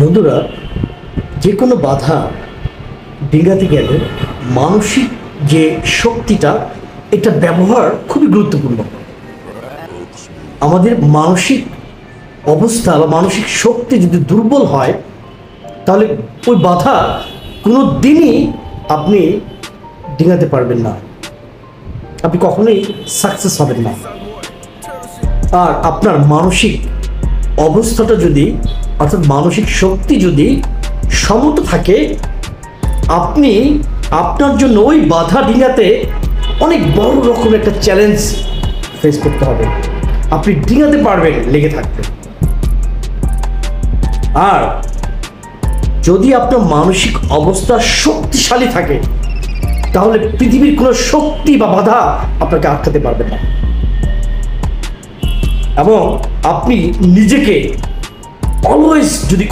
বন্ধুরা, যে কোনো বাধা ডিঙ্গাতে গেলে মানসিক যে শক্তিটা, এটা ব্যবহার খুবই গুরুত্বপূর্ণ। আমাদের মানসিক অবস্থা বা মানসিক শক্তি যদি দুর্বল হয়, তাহলে ওই বাধা কোনো দিনই আপনি ডিঙ্গাতে পারবেন না, আপনি কখনোই সাকসেস হবেন না। আর আপনার মানসিক অবস্থাটা যদি, অর্থাৎ মানসিক শক্তি যদি সমত থাকে, আপনি আপনার জন্য ওই বাধা ডিঙাতে অনেক বড় রকমের একটা চ্যালেঞ্জ ফেস করতে হবে। আপনি ডিঙাতে পারবেন, লেগে থাকবেন। আর যদি আপনার মানসিক অবস্থা শক্তিশালী থাকে, তাহলে পৃথিবীর কোনো শক্তি বা বাধা আপনাকে আটকাতে পারবে না। এবং আপনি নিজেকে অলওয়েজ যদি